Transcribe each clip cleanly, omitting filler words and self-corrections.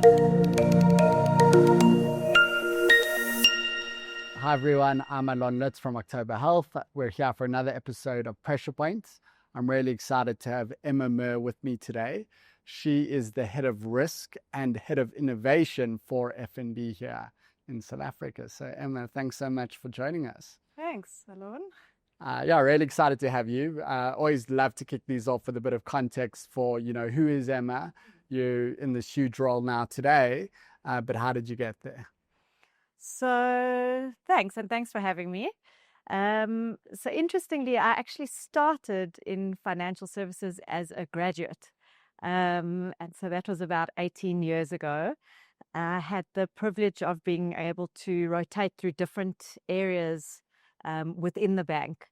Hi everyone, I'm Alon Lits from October Health. We're here for another episode of Pressure Points. I'm really excited to have Emma Mer with me today. She is the head of risk and head of innovation for FNB here in South Africa. So Emma, thanks so much for joining us. Thanks, Alon. Really excited to have you. Always love to kick these off with a bit of context for, who is Emma? You're in this huge role now today, but how did you get there? So thanks for having me. So interestingly, I actually started in financial services as a graduate. And so that was about 18 years ago. I had the privilege of being able to rotate through different areas within the bank.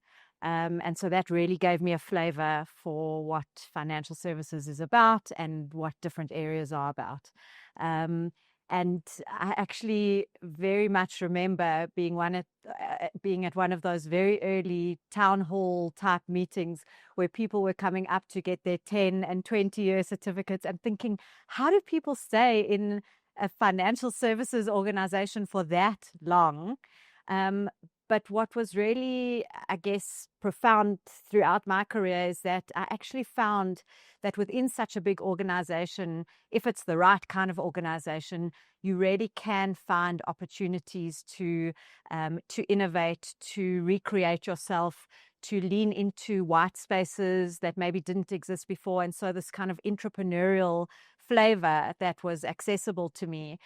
And so that really gave me a flavor for what financial services is about and what different areas are about. And I actually very much remember being at one of those very early town hall type meetings where people were coming up to get their 10 and 20-year certificates and thinking, how do people stay in a financial services organization for that long? But what was really, I guess, profound throughout my career is that I actually found that within such a big organization, if it's the right kind of organization, you really can find opportunities to innovate, to recreate yourself, to lean into white spaces that maybe didn't exist before. And so this kind of entrepreneurial flavor that was accessible to me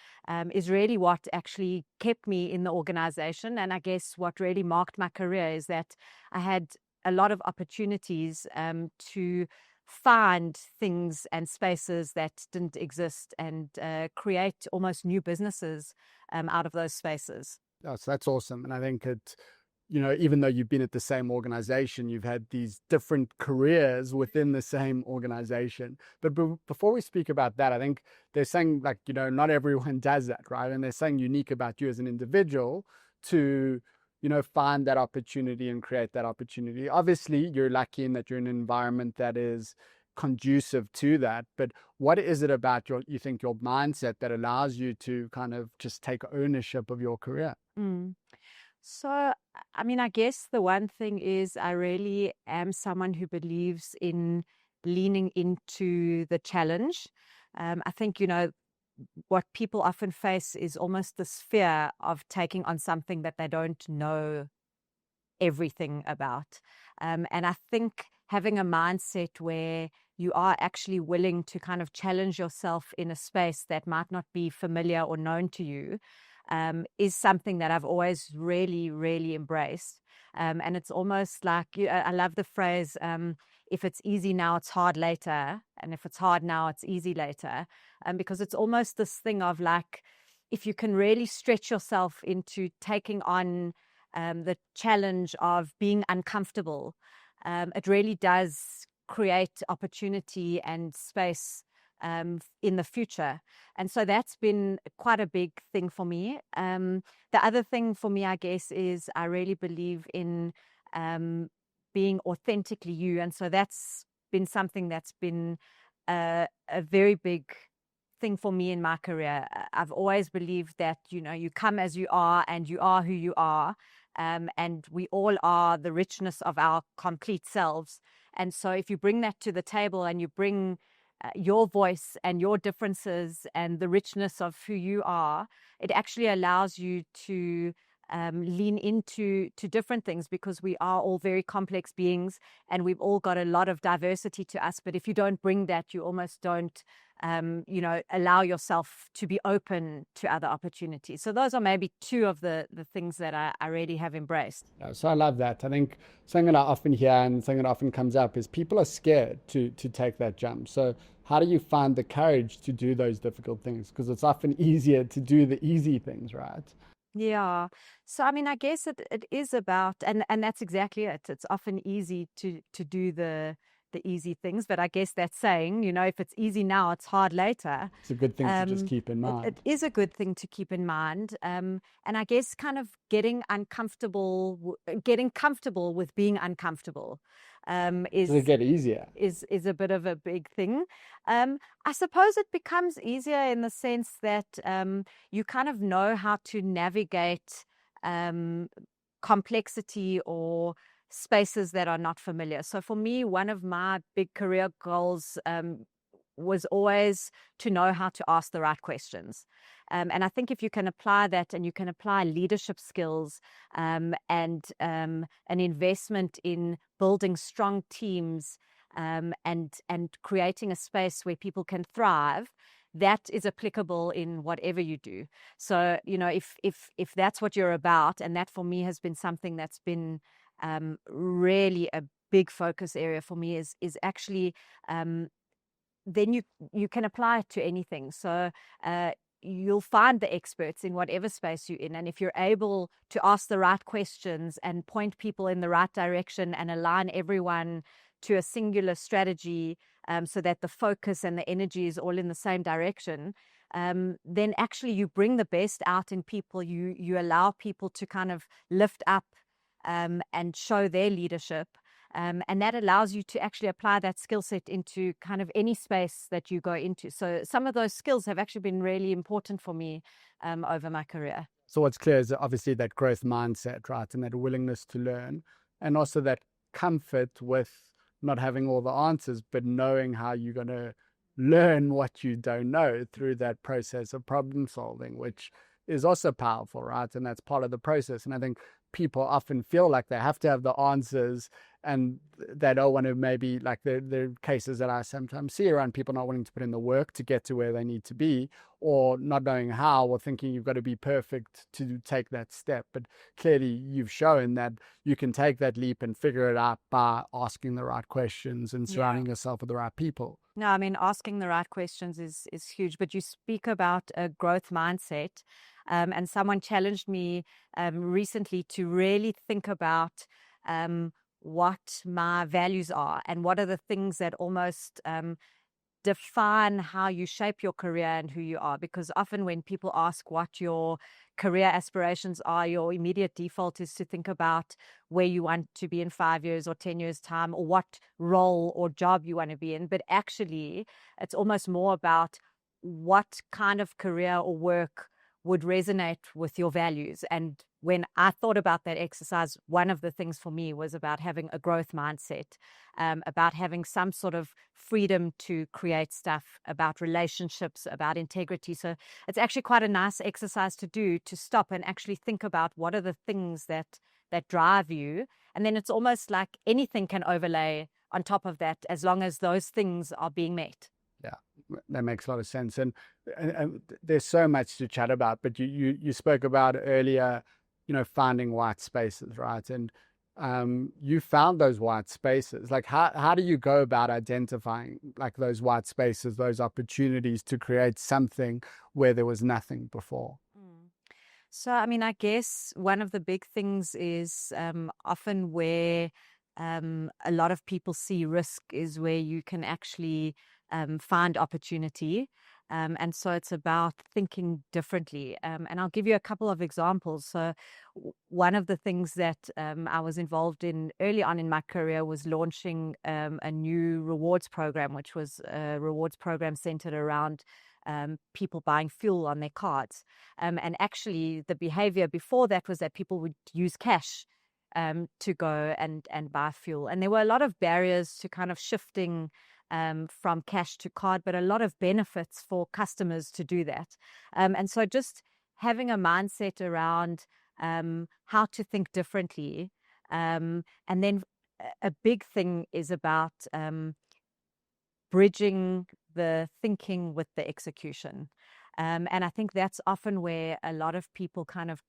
is really what actually kept me in the organization. And I guess what really marked my career is that I had a lot of opportunities to find things and spaces that didn't exist and create almost new businesses out of those spaces. Oh, so that's awesome. And I think even though you've been at the same organization, you've had these different careers within the same organization. But before we speak about that, I think they're saying not everyone does that, right? And they're saying unique about you as an individual to, find that opportunity and create that opportunity. Obviously, you're lucky in that you're in an environment that is conducive to that. But what is it about you think your mindset that allows you to kind of just take ownership of your career? So, I mean, I guess the one thing is I really am someone who believes in leaning into the challenge. I think, what people often face is almost this fear of taking on something that they don't know everything about. And I think having a mindset where you are actually willing to kind of challenge yourself in a space that might not be familiar or known to you is something that I've always really, really embraced. And it's almost like, I love the phrase, if it's easy now, it's hard later. And if it's hard now, it's easy later. Because it's almost this thing of like, if you can really stretch yourself into taking on the challenge of being uncomfortable, it really does create opportunity and space in the future. And so that's been quite a big thing for me. The other thing for me, I guess, is I really believe in being authentically you. And so that's been something that's been a very big thing for me in my career. I've always believed that, you come as you are and you are who you are. And we all are the richness of our complete selves. And so if you bring that to the table and you bring your voice and your differences and the richness of who you are, it actually allows you to lean into different things, because we are all very complex beings and we've all got a lot of diversity to us. But if you don't bring that, you almost don't allow yourself to be open to other opportunities. So those are maybe two of the things that I really have embraced. So I love that. I think something that I often hear and something that often comes up is people are scared to take that jump. So how do you find the courage to do those difficult things? Because it's often easier to do the easy things, right? Yeah. So, I mean, I guess it is about, and that's exactly it. It's often easy to do the easy things, but I guess that's saying, if it's easy now, it's hard later. It's a good thing to just keep in mind. It is a good thing to keep in mind. And I guess kind of getting comfortable with being uncomfortable. Does it get easier? Is a bit of a big thing. I suppose it becomes easier in the sense that you kind of know how to navigate complexity or spaces that are not familiar. So for me, one of my big career goals was always to know how to ask the right questions. And I think if you can apply that, and you can apply leadership skills and an investment in building strong teams and creating a space where people can thrive, that is applicable in whatever you do. So, if that's what you're about, and that for me has been something that's been really a big focus area for me, is actually then you can apply it to anything. So you'll find the experts in whatever space you're in, and if you're able to ask the right questions and point people in the right direction and align everyone to a singular strategy, so that the focus and the energy is all in the same direction, then actually you bring the best out in people. You allow people to kind of lift up and show their leadership. And that allows you to actually apply that skill set into kind of any space that you go into. So some of those skills have actually been really important for me over my career. So what's clear is obviously that growth mindset, right? And that willingness to learn, and also that comfort with not having all the answers, but knowing how you're going to learn what you don't know through that process of problem solving, which is also powerful, right? And that's part of the process. And I think people often feel like they have to have the answers, and they don't want to, maybe like the cases that I sometimes see around people not wanting to put in the work to get to where they need to be, or not knowing how, or thinking you've got to be perfect to take that step. But clearly you've shown that you can take that leap and figure it out by asking the right questions and surrounding yourself with the right people. No, I mean, asking the right questions is huge. But you speak about a growth mindset, and someone challenged me recently to really think about what my values are and what are the things that almost define how you shape your career and who you are. Because often when people ask what your career aspirations are, your immediate default is to think about where you want to be in 5 years or 10 years time, or what role or job you want to be in. But actually it's almost more about what kind of career or work would resonate with your values. And when I thought about that exercise, one of the things for me was about having a growth mindset, about having some sort of freedom to create stuff, about relationships, about integrity. So it's actually quite a nice exercise to do, to stop and actually think about what are the things that drive you. And then it's almost like anything can overlay on top of that, as long as those things are being met. Yeah, that makes a lot of sense. And there's so much to chat about, but you spoke about earlier, finding white spaces, right? And you found those white spaces. Like, how do you go about identifying like those white spaces, those opportunities to create something where there was nothing before? So, I mean, I guess one of the big things is often where a lot of people see risk is where you can actually find opportunity. And so it's about thinking differently. And I'll give you a couple of examples. So one of the things that I was involved in early on in my career was launching a new rewards program, which was a rewards program centered around people buying fuel on their cards. And actually the behavior before that was that people would use cash to go and buy fuel. And there were a lot of barriers to kind of shifting from cash to card, but a lot of benefits for customers to do that. And so just having a mindset around how to think differently. And then a big thing is about bridging the thinking with the execution. And I think that's often where a lot of people kind of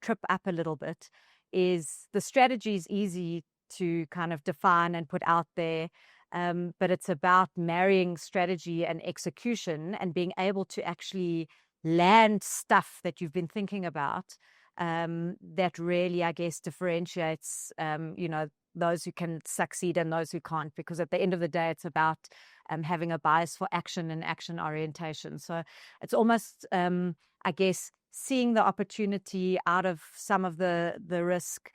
trip up a little bit. Is the strategy is easy to kind of define and put out there, but it's about marrying strategy and execution and being able to actually land stuff that you've been thinking about, that really, I guess, differentiates those who can succeed and those who can't. Because at the end of the day, it's about having a bias for action and action orientation. So it's almost, I guess, seeing the opportunity out of some of the risk,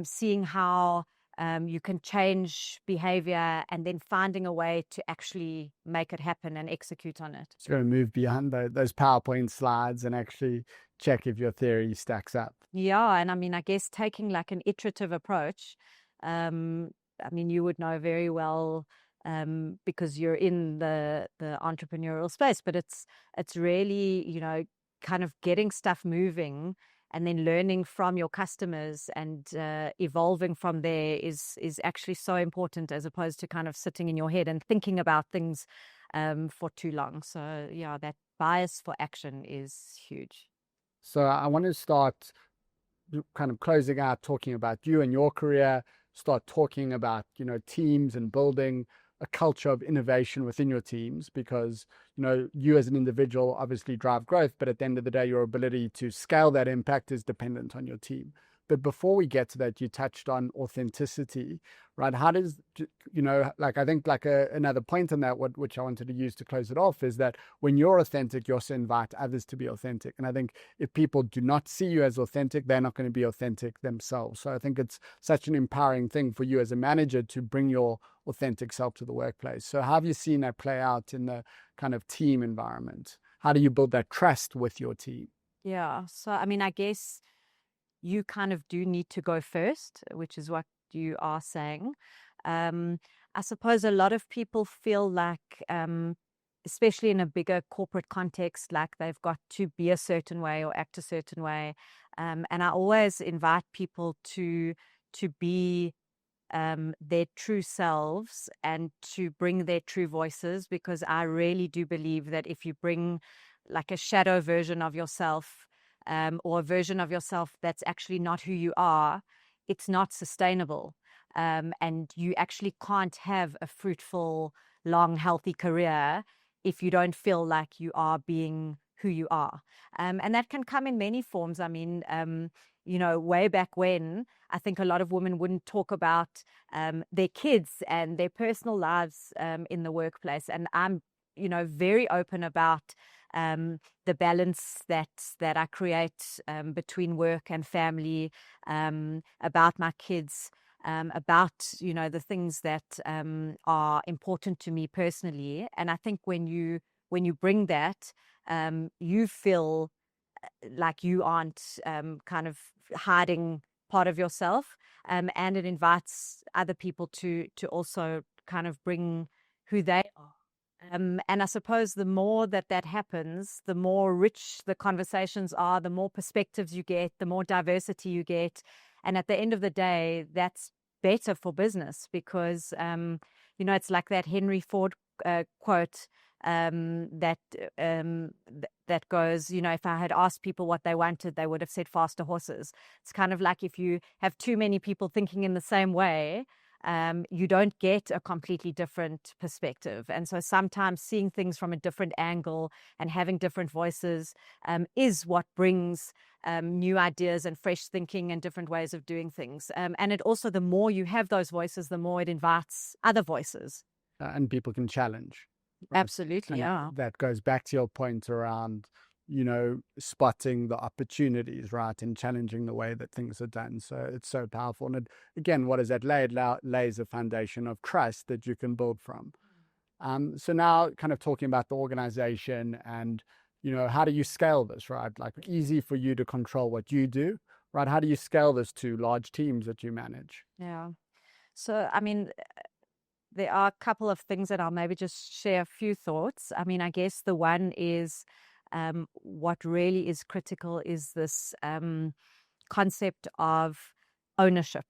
seeing how You can change behavior and then finding a way to actually make it happen and execute on it. So you're going to move beyond those PowerPoint slides and actually check if your theory stacks up. Yeah, and I mean, I guess taking like an iterative approach, I mean, you would know very well because you're in the entrepreneurial space, but it's really, you know, kind of getting stuff moving and then learning from your customers and evolving from there is actually so important, as opposed to kind of sitting in your head and thinking about things for too long. So yeah, that bias for action is huge. So I want to start kind of closing out, talking about you and your career, start talking about, you know, teams and building a culture of innovation within your teams, because, you know, you as an individual obviously drive growth, but at the end of the day, your ability to scale that impact is dependent on your team. But before we get to that, you touched on authenticity, right? How does, you know, like, I think like another point on that, which I wanted to use to close it off, is that when you're authentic, you also invite others to be authentic. And I think if people do not see you as authentic, they're not going to be authentic themselves. So I think it's such an empowering thing for you as a manager to bring your authentic self to the workplace. So how have you seen that play out in the kind of team environment? How do you build that trust with your team? Yeah. So, I mean, I guess you kind of do need to go first, which is what you are saying. I suppose a lot of people feel like, especially in a bigger corporate context, like they've got to be a certain way or act a certain way. And I always invite people to be their true selves and to bring their true voices, because I really do believe that if you bring like a shadow version of yourself, or a version of yourself that's actually not who you are, it's not sustainable. And you actually can't have a fruitful, long, healthy career if you don't feel like you are being who you are. And that can come in many forms. I mean, you know, way back when, I think a lot of women wouldn't talk about their kids and their personal lives in the workplace. And I'm, you know, very open about the balance that I create between work and family, about my kids, about, you know, the things that are important to me personally. And I think when you bring that, you feel like you aren't kind of hiding part of yourself, and it invites other people to also kind of bring who they are. And I suppose the more that happens, the more rich the conversations are, the more perspectives you get, the more diversity you get. And at the end of the day, that's better for business, because, you know, it's like that Henry Ford quote that goes, you know, if I had asked people what they wanted, they would have said faster horses. It's kind of like if you have too many people thinking in the same way, you don't get a completely different perspective. And so sometimes seeing things from a different angle and having different voices is what brings new ideas and fresh thinking and different ways of doing things. And it also, the more you have those voices, the more it invites other voices. And people can challenge. Right? Absolutely, And yeah. that goes back to your point around, you know, spotting the opportunities, right, and challenging the way that things are done. So it's so powerful. And again, what is that lays a foundation of trust that you can build from. So now kind of talking about the organization and, you know, how do you scale this, right? Like, easy for you to control what you do, right? How do you scale this to large teams that you manage? Yeah. So, I mean, there are a couple of things that I'll maybe just share a few thoughts. I mean, I guess the one is what really is critical is this concept of ownership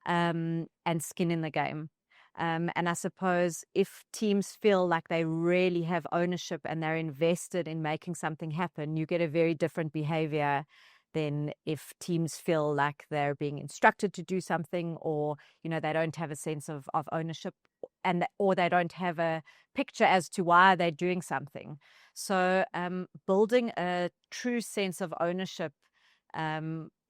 and skin in the game. And I suppose if teams feel like they really have ownership and they're invested in making something happen, you get a very different behavior than if teams feel like they're being instructed to do something, or, you know, they don't have a sense of ownership, or they don't have a picture as to why they're doing something. So building a true sense of ownership,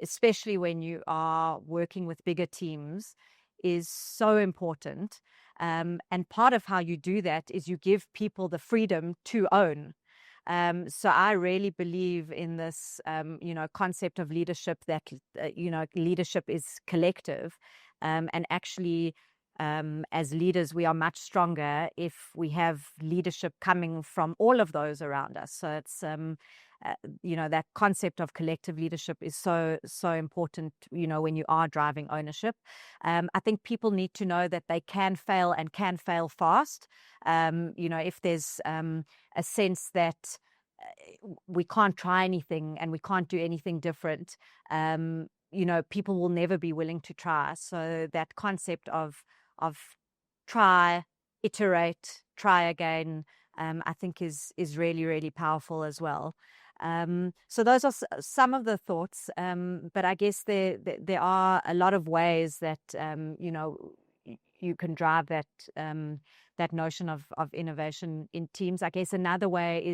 especially when you are working with bigger teams, is so important. And part of how you do that is you give people the freedom to own. So I really believe in this, you know, concept of leadership, that, you know, leadership is collective. And actually, as leaders, we are much stronger if we have leadership coming from all of those around us. So it's, that concept of collective leadership is so, so important, when you are driving ownership. I think people need to know that they can fail and can fail fast. If there's a sense that we can't try anything and we can't do anything different, people will never be willing to try. So that concept of try, iterate, try again, I think is really, really powerful as well. So those are some of the thoughts, but I guess there are a lot of ways that you can drive that notion of innovation in teams. I guess another way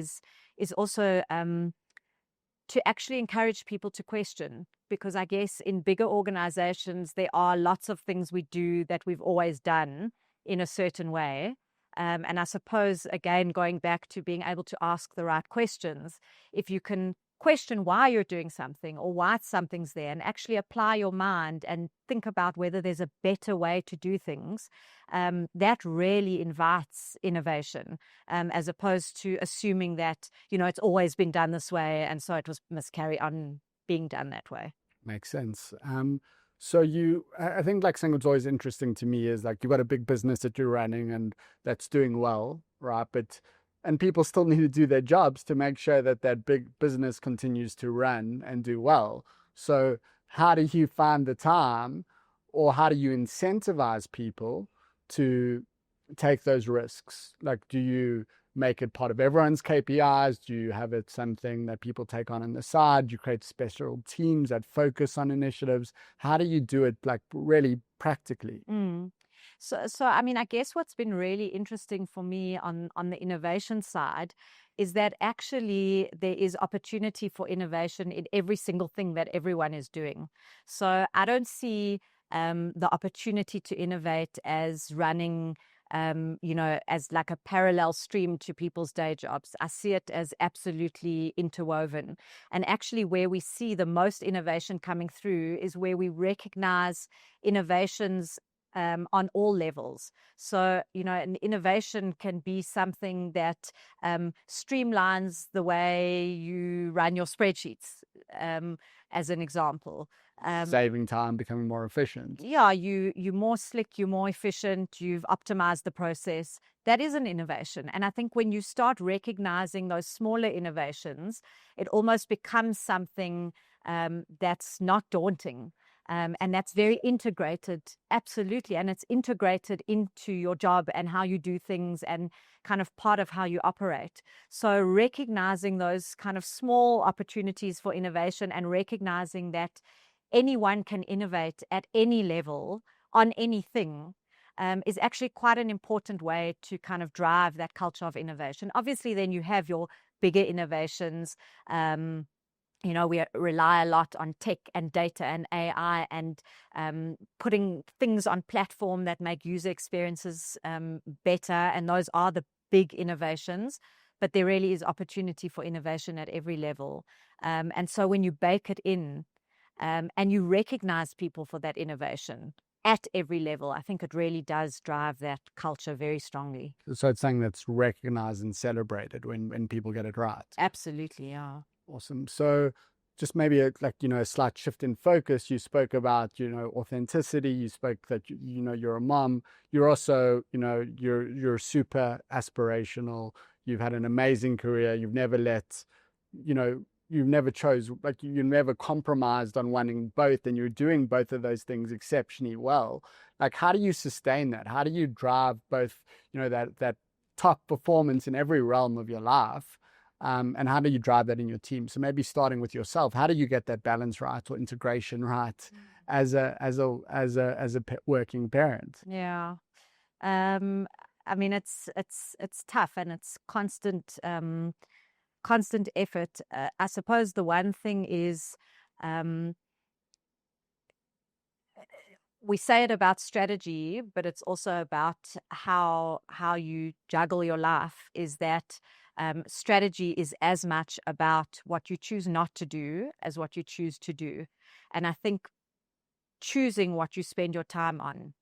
is also to actually encourage people to question, because I guess in bigger organizations, there are lots of things we do that we've always done in a certain way. And I suppose, again, going back to being able to ask the right questions, if you can question why you're doing something or why something's there and actually apply your mind and think about whether there's a better way to do things, that really invites innovation, as opposed to assuming that, it's always been done this way and so must carry on being done that way. Makes sense. So I think like something that's always interesting to me is like you've got a big business that you're running and that's doing well, right? And people still need to do their jobs to make sure that that big business continues to run and do well. So how do you find the time, or how do you incentivize people to take those risks? Like, do you make it part of everyone's KPIs? Do you have it something that people take on the side? Do you create special teams that focus on initiatives? How do you do it, like, really practically? So I mean, I guess what's been really interesting for me on the innovation side is that actually there is opportunity for innovation in every single thing that everyone is doing. So I don't see the opportunity to innovate as running, as like a parallel stream to people's day jobs. I see it as absolutely interwoven. And actually where we see the most innovation coming through is where we recognize innovations on all levels. So, an innovation can be something that streamlines the way you run your spreadsheets, as an example. Saving time, becoming more efficient. Yeah, you're more slick, you're more efficient, you've optimized the process. That is an innovation. And I think when you start recognizing those smaller innovations, it almost becomes something that's not daunting. And that's very integrated, absolutely. And it's integrated into your job and how you do things and kind of part of how you operate. So recognizing those kind of small opportunities for innovation and recognizing that anyone can innovate at any level on anything is actually quite an important way to kind of drive that culture of innovation. Obviously, then you have your bigger innovations. We rely a lot on tech and data and AI and putting things on platform that make user experiences better. And those are the big innovations. But there really is opportunity for innovation at every level. And so when you bake it in and you recognize people for that innovation at every level, I think it really does drive that culture very strongly. So it's something that's recognized and celebrated when people get it right. Absolutely, yeah. Awesome. So just maybe a slight shift in focus. You spoke about, authenticity. You spoke that, you're a mom. You're also, you're super aspirational. You've had an amazing career. You've never you've never you never compromised on wanting both, and you're doing both of those things exceptionally well. Like, how do you sustain that? How do you drive both, that top performance in every realm of your life? And how do you drive that in your team? So maybe starting with yourself, how do you get that balance right or integration right as a working parent? Yeah. I mean, it's tough and it's constant effort. I suppose the one thing is, we say it about strategy, but it's also about how you juggle your life. Is that strategy is as much about what you choose not to do as what you choose to do. And I think choosing what you spend your time on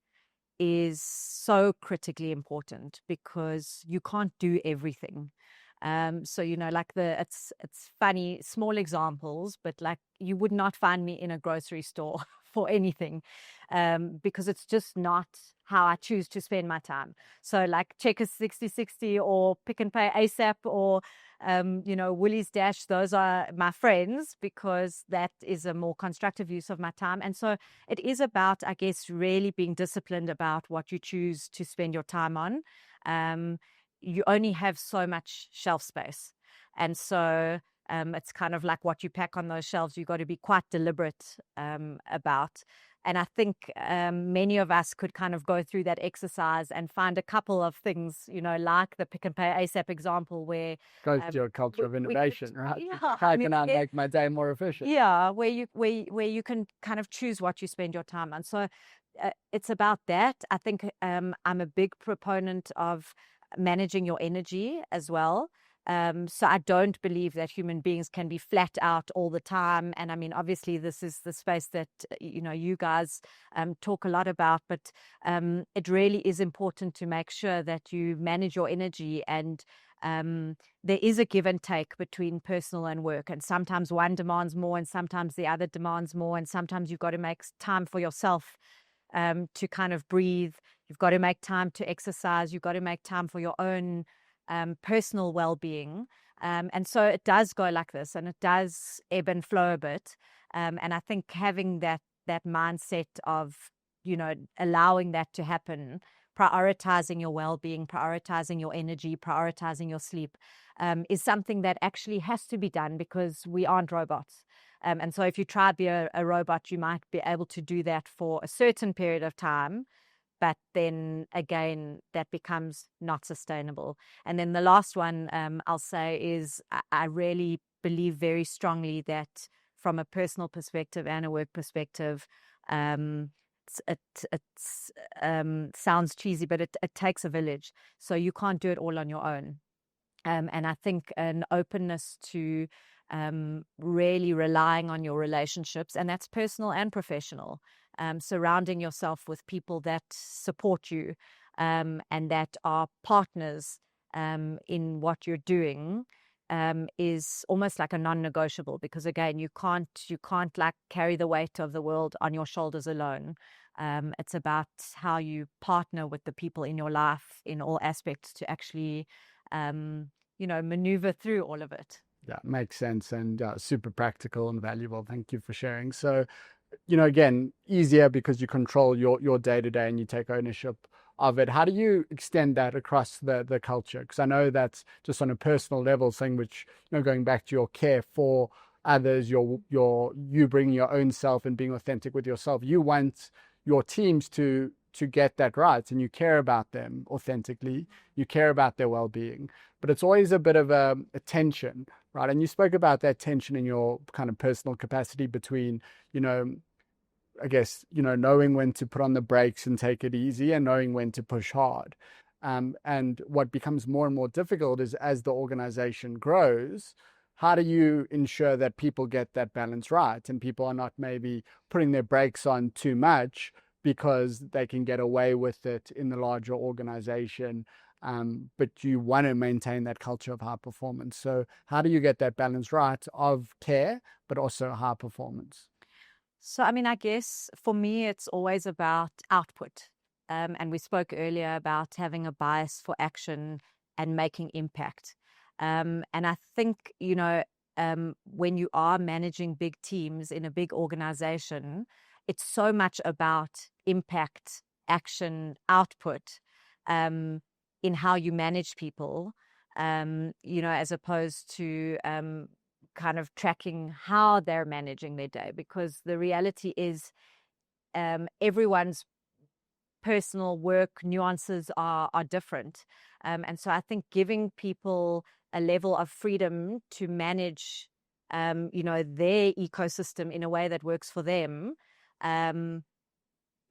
is so critically important, because you can't do everything. So, like it's funny, small examples, but like you would not find me in a grocery store for anything, because it's just not how I choose to spend my time. So like Checkers 60/60 or Pick and Pay ASAP or, Woolies Dash, those are my friends, because that is a more constructive use of my time. And so it is about, I guess, really being disciplined about what you choose to spend your time on. You only have so much shelf space. And so it's kind of like what you pack on those shelves, you've got to be quite deliberate about. And I think many of us could kind of go through that exercise and find a couple of things, like the Pick and Pay ASAP example, where Goes to your culture of innovation, right? How can I make my day more efficient? Yeah, where you can kind of choose what you spend your time on. So it's about that. I think I'm a big proponent of managing your energy as well. So I don't believe that human beings can be flat out all the time. And I mean, obviously, this is the space that, you guys talk a lot about, but it really is important to make sure that you manage your energy. And there is a give and take between personal and work. And sometimes one demands more and sometimes the other demands more. And sometimes you've got to make time for yourself to kind of breathe. You've got to make time to exercise. You've got to make time for your own personal well-being. And so it does go like this, and it does ebb and flow a bit. And I think having that mindset of, allowing that to happen, prioritizing your well-being, prioritizing your energy, prioritizing your sleep, is something that actually has to be done, because we aren't robots. And so if you try to be a robot, you might be able to do that for a certain period of time, but then again, that becomes not sustainable. And then the last one I'll say is I really believe very strongly that from a personal perspective and a work perspective, it sounds cheesy, but it takes a village. So you can't do it all on your own. And I think an openness to really relying on your relationships, and that's personal and professional, surrounding yourself with people that support you and that are partners in what you're doing, is almost like a non-negotiable, because again, you can't like carry the weight of the world on your shoulders alone. It's about how you partner with the people in your life in all aspects to actually maneuver through all of it. Yeah, makes sense, and super practical and valuable. Thank you for sharing. So, again, easier because you control your day-to-day and you take ownership of it. How do you extend that across the culture? Because I know that's just on a personal level thing, which, going back to your care for others, you bringing your own self and being authentic with yourself. You want your teams to get that right, and you care about them authentically. You care about their well-being, but it's always a bit of a tension, right? And you spoke about that tension in your kind of personal capacity between, I guess, knowing when to put on the brakes and take it easy, and knowing when to push hard. And what becomes more and more difficult is, as the organization grows, how do you ensure that people get that balance right, and people are not maybe putting their brakes on too much because they can get away with it in the larger organization, but you want to maintain that culture of high performance. So how do you get that balance right of care, but also high performance? So, I mean, I guess for me, it's always about output. And we spoke earlier about having a bias for action and making impact. And I think, when you are managing big teams in a big organization, it's so much about impact, action, output, in how you manage people, as opposed to kind of tracking how they're managing their day. Because the reality is, everyone's personal work nuances are different. And so I think giving people a level of freedom to manage, their ecosystem in a way that works for them,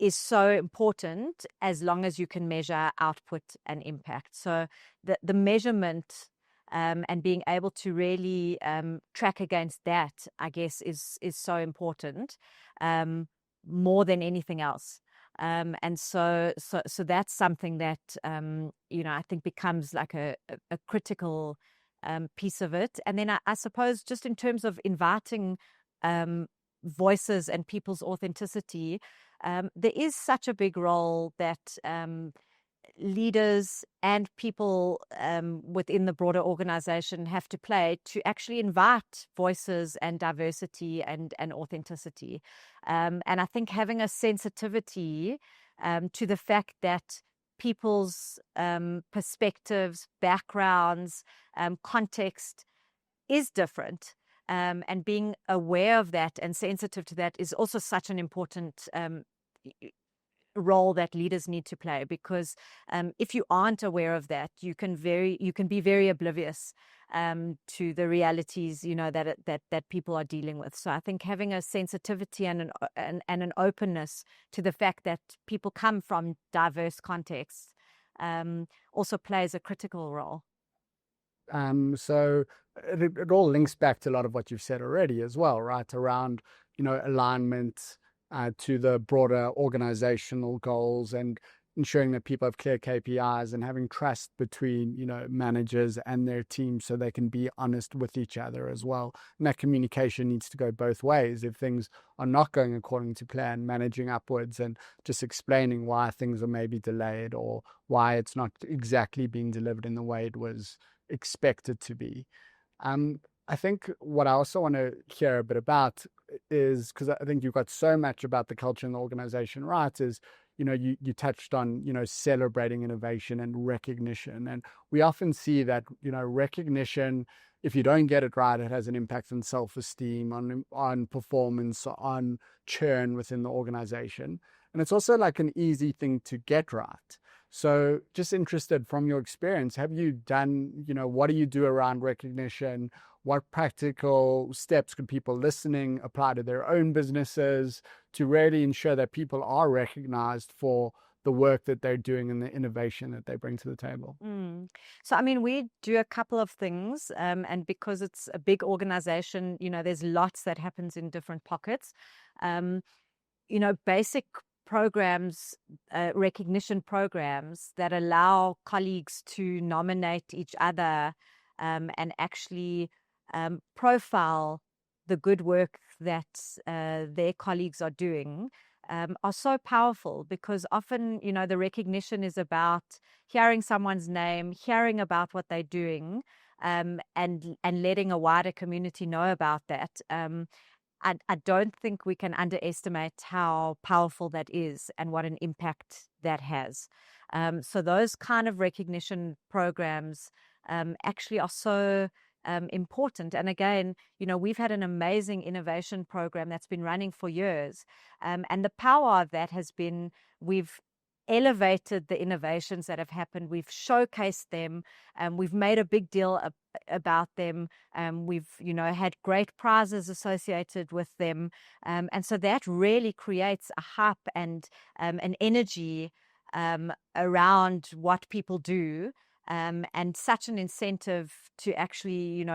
is so important, as long as you can measure output and impact. So the measurement and being able to really track against that, I guess, is so important. more than anything else. And so that's something that, I think becomes like a critical piece of it. And then I suppose just in terms of inviting voices and people's authenticity, there is such a big role that leaders and people within the broader organization have to play to actually invite voices and diversity and authenticity. And I think having a sensitivity to the fact that people's perspectives, backgrounds, context is different. And being aware of that and sensitive to that is also such an important role that leaders need to play, because if you aren't aware of that, you can be very oblivious to the realities that people are dealing with. So I think having a sensitivity and an openness to the fact that people come from diverse contexts also plays a critical role. So it all links back to a lot of what you've said already as well, right? Around, alignment to the broader organizational goals, and ensuring that people have clear KPIs, and having trust between, managers and their teams, so they can be honest with each other as well. And that communication needs to go both ways. If things are not going according to plan, managing upwards and just explaining why things are maybe delayed, or why it's not exactly being delivered in the way it was expected to be. I think what I also want to hear a bit about is, because I think you've got so much about the culture in the organization, right, is, you touched on, celebrating innovation and recognition. And we often see that, recognition, if you don't get it right, it has an impact on self-esteem, on performance, on churn within the organization. And it's also like an easy thing to get right. So just interested, from your experience, have you done, what do you do around recognition? What practical steps could people listening apply to their own businesses to really ensure that people are recognized for the work that they're doing and the innovation that they bring to the table? So, I mean, we do a couple of things, and because it's a big organization, there's lots that happens in different pockets. Basic programs, recognition programs that allow colleagues to nominate each other and actually profile the good work that their colleagues are doing are so powerful, because often, the recognition is about hearing someone's name, hearing about what they're doing, and letting a wider community know about that. I don't think we can underestimate how powerful that is and what an impact that has. So those kind of recognition programs actually are so important. And again, we've had an amazing innovation program that's been running for years. And the power of that has been, we've elevated the innovations that have happened. We've showcased them, and we've made a big deal about them. We've, had great prizes associated with them. And so that really creates a hype and an energy around what people do, and such an incentive to actually,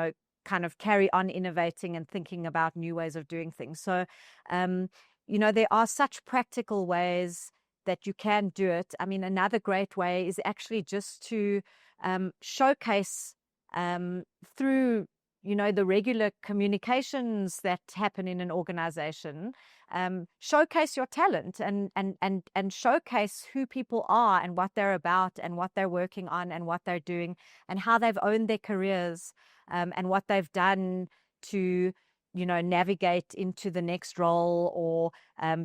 kind of carry on innovating and thinking about new ways of doing things. So, there are such practical ways that you can do it. I mean, another great way is actually just to showcase through, the regular communications that happen in an organization, showcase your talent and showcase who people are and what they're about and what they're working on and what they're doing and how they've owned their careers, and what they've done to navigate into the next role, or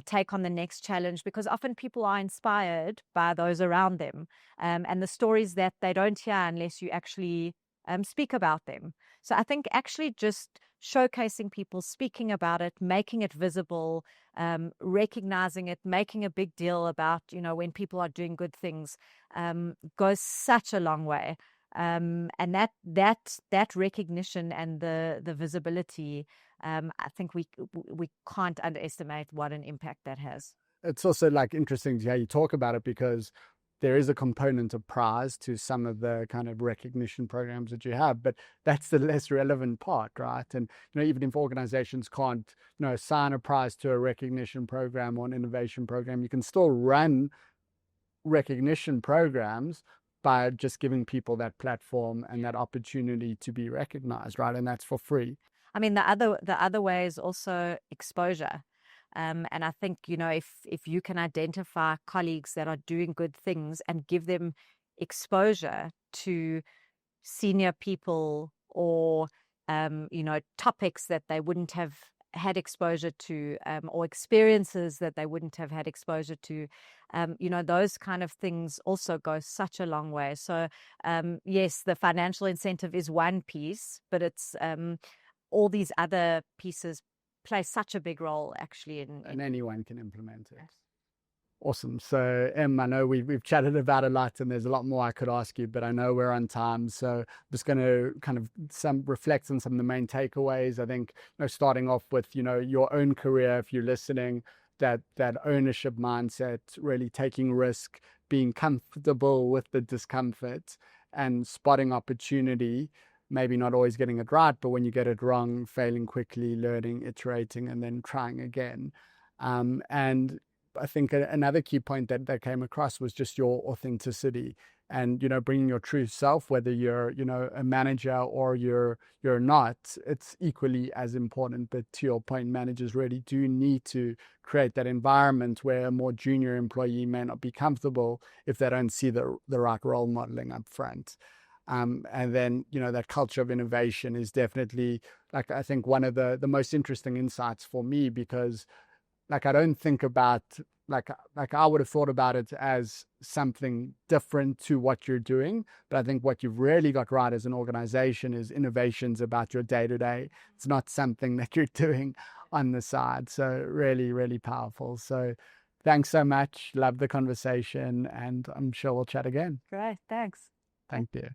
take on the next challenge, because often people are inspired by those around them, and the stories that they don't hear unless you actually speak about them. So I think actually just showcasing people, speaking about it, making it visible, recognizing it, making a big deal about, when people are doing good things, goes such a long way. And that recognition and the visibility, I think we can't underestimate what an impact that has. It's also like interesting to hear you talk about it, because there is a component of prize to some of the kind of recognition programs that you have, but that's the less relevant part, right? And even if organizations can't assign a prize to a recognition program or an innovation program, you can still run recognition programs by just giving people that platform and that opportunity to be recognized, right? And that's for free. I mean, the other way is also exposure. And I think, if you can identify colleagues that are doing good things and give them exposure to senior people or, topics that they wouldn't have had exposure to, or experiences that they wouldn't have had exposure to, those kind of things also go such a long way. So, yes, the financial incentive is one piece, but it's all these other pieces play such a big role actually and anyone can implement it. Awesome. So Em, I know we've chatted about a lot and there's a lot more I could ask you, but I know we're on time, so I'm just going to kind of reflect on some of the main takeaways. I think starting off with your own career, if you're listening, that ownership mindset, really taking risk, being comfortable with the discomfort and spotting opportunity, maybe not always getting it right, but when you get it wrong, failing quickly, learning, iterating, and then trying again. And I think another key point that came across was just your authenticity and, bringing your true self, whether you're, a manager or you're not, it's equally as important. But to your point, managers really do need to create that environment where a more junior employee may not be comfortable if they don't see the right role modeling up front. And then, that culture of innovation is definitely, I think, one of the most interesting insights for me, because I don't think about, I would have thought about it as something different to what you're doing. But I think what you've really got right as an organization is innovations about your day-to-day. It's not something that you're doing on the side. So really, really powerful. So thanks so much. Love the conversation, and I'm sure we'll chat again. Great. Thanks. Thank you.